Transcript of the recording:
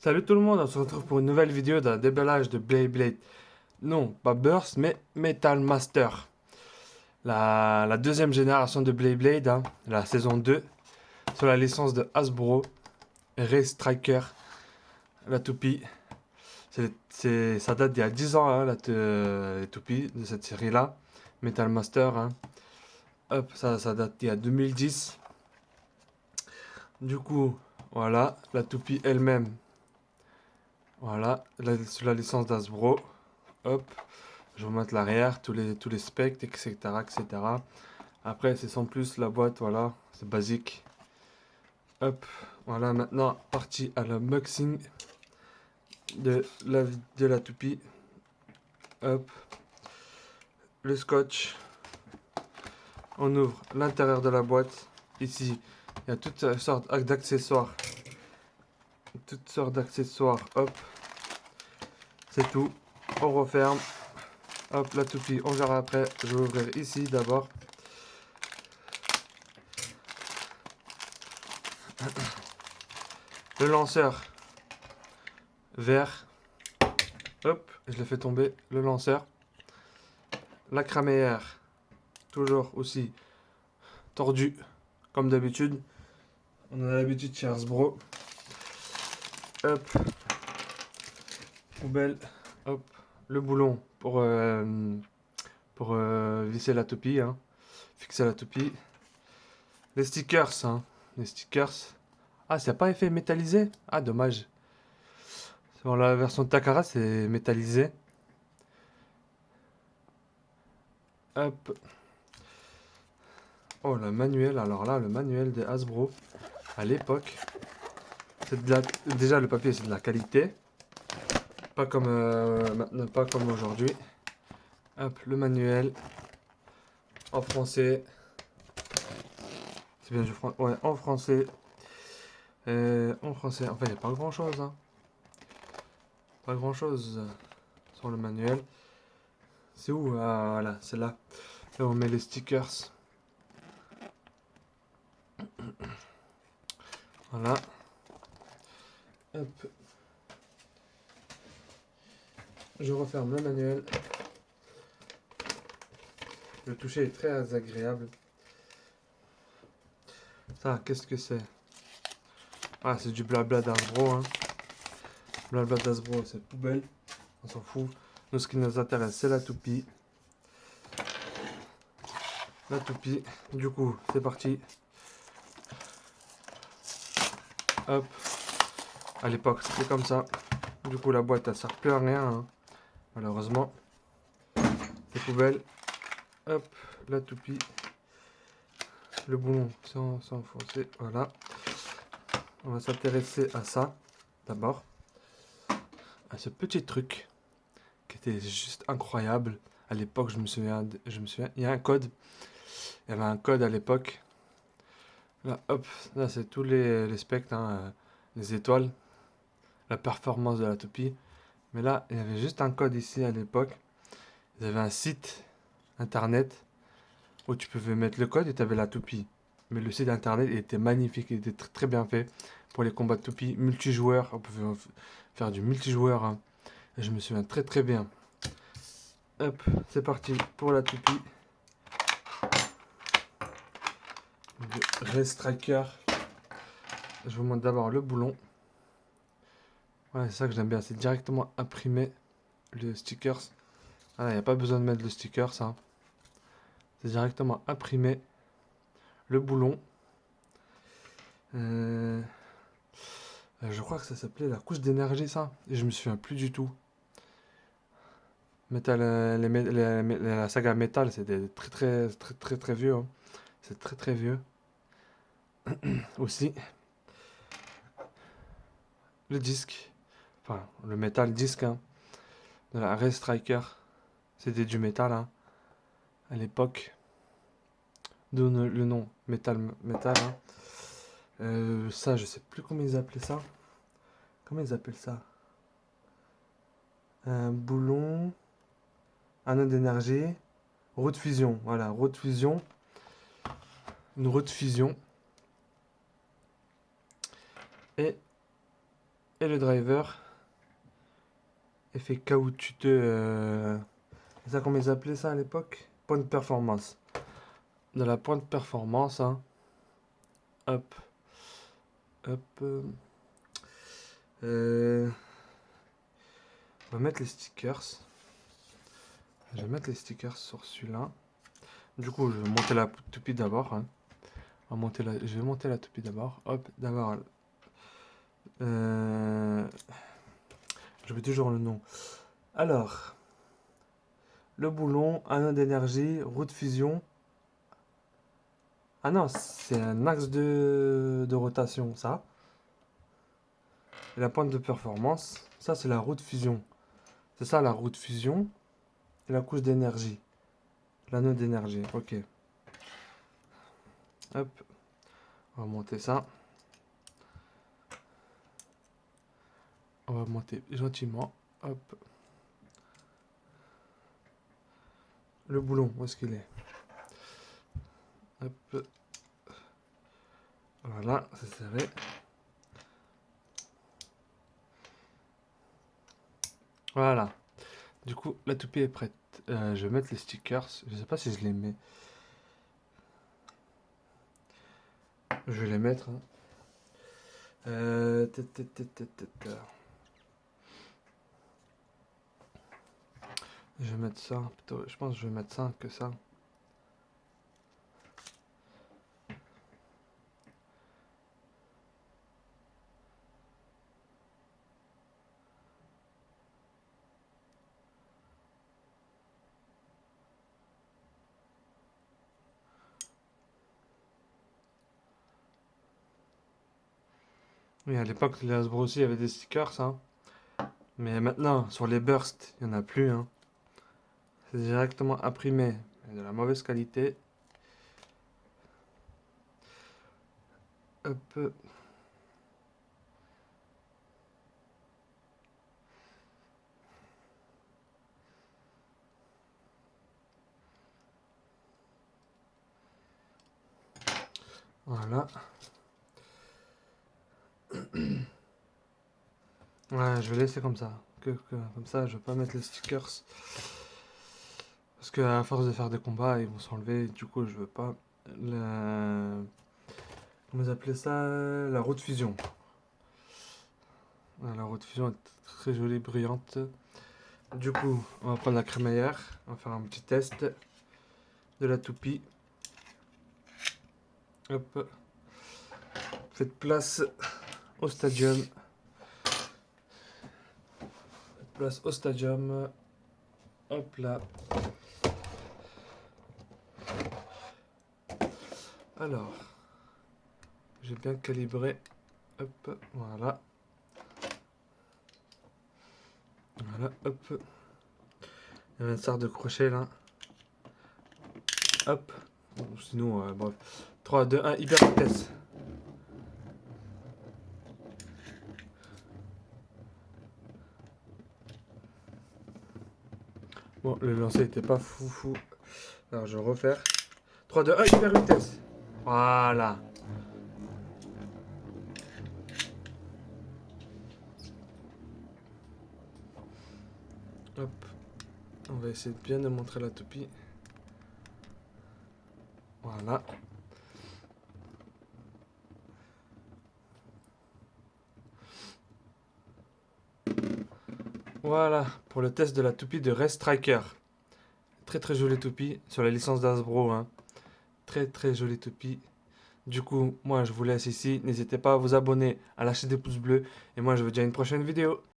Salut tout le monde, on se retrouve pour une nouvelle vidéo d'un déballage de Beyblade. Non, pas Burst, mais Metal Master. La deuxième génération de Beyblade, hein, la saison 2, sur la licence de Hasbro, Race Striker, la toupie. Ça date d'il y a 10 ans, hein, les toupies de cette série-là. Metal Master, hein. Hop, ça date d'il y a 2010. Du coup, voilà, la toupie elle-même. Voilà, sur la licence d'Hasbro. Hop. Je vais mettre l'arrière, tous les specs, etc., etc. Après, c'est sans plus la boîte, voilà, c'est basique. Hop, voilà, maintenant, parti à l'unboxing de la toupie. Hop, le scotch. On ouvre l'intérieur de la boîte. Ici, il y a toutes sortes d'accessoires. Toutes sortes d'accessoires, hop, c'est tout. On referme. Hop, la toupie, on verra après. Je vais ouvrir ici d'abord. Le lanceur vert. Hop, je le fais tomber. Le lanceur. La crémaillère, toujours aussi tordue, comme d'habitude. On a l'habitude chez Hasbro. Hop, poubelle. Hop, le boulon pour visser la toupie, hein. Fixer la toupie. Les stickers, hein. Les stickers. Ah, c'est pas effet métallisé? Ah, dommage. Sur la version de Takara, c'est métallisé. Hop. Oh, le manuel. Alors là, le manuel de Hasbro, à l'époque, déjà le papier, c'est de la qualité. Pas comme maintenant, pas comme aujourd'hui. Hop, le manuel en français. C'est bien, ouais, en français. En français. Enfin, il n'y a pas grand chose, hein. Pas grand chose sur le manuel. C'est où? Ah, voilà, c'est là. Là, on met les stickers. Voilà. Hop. Je referme le manuel. Le toucher est très agréable. Ça, qu'est-ce que c'est? Ah, c'est du blabla d'Asbro, hein. Blabla d'Asbro, c'est poubelle. On s'en fout. Nous, ce qui nous intéresse, c'est la toupie. La toupie. Du coup, c'est parti. Hop. À l'époque, c'était comme ça. Du coup, la boîte, elle sert plus à rien, hein. Malheureusement. C'est poubelle. Hop, la toupie. Le boulon sans enfoncer. Voilà. On va s'intéresser à ça, d'abord. À ce petit truc, qui était juste incroyable. À l'époque, je me souviens, il y a un code. Il y avait un code à l'époque. Là, hop, là, c'est tous les specs, hein, les étoiles, la performance de la toupie. Mais là, il y avait juste un code ici à l'époque. Ils avaient un site internet où tu pouvais mettre le code et tu avais la toupie. Mais le site internet était magnifique, il était très bien fait pour les combats de toupie multijoueurs. On pouvait faire du multijoueur, hein. Et je me souviens très très bien. Hop, c'est parti pour la toupie. Le Race Striker. Je vous montre d'abord le boulon. Ouais, c'est ça que j'aime bien, c'est directement imprimé le stickers. Ah, il n'y a pas besoin de mettre le sticker, ça. C'est directement imprimé. Le boulon. Je crois que ça s'appelait la couche d'énergie, ça. Et je me souviens plus du tout. Metal, la saga Metal, c'était très très très très très vieux, hein. C'est très très vieux. Aussi, le disque. Enfin, le Metal disque, hein, de la Race Striker. C'était du métal, hein, à l'époque. D'où le nom Metal, hein. Ça, je sais plus comment ils appelaient ça. Comment ils appellent ça? Un boulon, anneau d'énergie, roue de fusion. Voilà, roue de fusion. Une roue de fusion. Et Et le driver, effet caoutchouteux. C'est ça qu'on les appelait ça à l'époque? Point de performance. De la pointe performance, hein. Hop. Hop. On va mettre les stickers. Je vais mettre les stickers sur celui-là. Du coup, je vais monter la toupie d'abord. Hein. Je vais monter la toupie d'abord. Hop, d'abord. Je vais toujours le nom. Alors, le boulon, anneau d'énergie, roue de fusion. Ah non, c'est un axe de rotation, ça. Et la pointe de performance, ça c'est la roue de fusion. C'est ça la roue de fusion. Et la couche d'énergie. L'anneau d'énergie, ok. Hop, on va monter ça. On va monter gentiment. Hop. Le boulon, où est-ce qu'il est? Hop. Voilà, c'est serré. Voilà. Du coup, la toupie est prête. Je vais mettre les stickers. Je sais pas si je les mets. Je vais les mettre. Hein. Je vais mettre ça. Plutôt, je pense que je vais mettre ça que ça. Oui, à l'époque, les Hasbro aussi avaient des stickers, hein. Mais maintenant, sur les bursts, il n'y en a plus. Hein. C'est directement imprimé. De la mauvaise qualité. Hop. Voilà. Ouais, je vais laisser comme ça. Comme ça, je vais pas mettre les stickers. Parce que à force de faire des combats, ils vont s'enlever. Du coup, je veux pas. Comment vous appelez ça? La roue de fusion. La roue de fusion est très jolie, brillante. Du coup, on va prendre la crémaillère. On va faire un petit test de la toupie. Hop. Faites place au stadium. Faites place au stadium. Hop là. Alors, j'ai bien calibré. Hop, voilà. Voilà, hop. Il y a une sorte de crochet là. Hop. Sinon, bref. 3, 2, 1, hyper vitesse. Bon, le lancer était pas fou. Alors, je vais refaire. 3, 2, 1, hyper vitesse. Voilà. Hop. On va essayer de bien de montrer la toupie. Voilà. Voilà, pour le test de la toupie de Red Striker. Très jolie toupie sur la licence d'Hasbro. Hein. Très jolie toupie. Du coup, moi je vous laisse ici. N'hésitez pas à vous abonner, à lâcher des pouces bleus. Et moi je vous dis à une prochaine vidéo.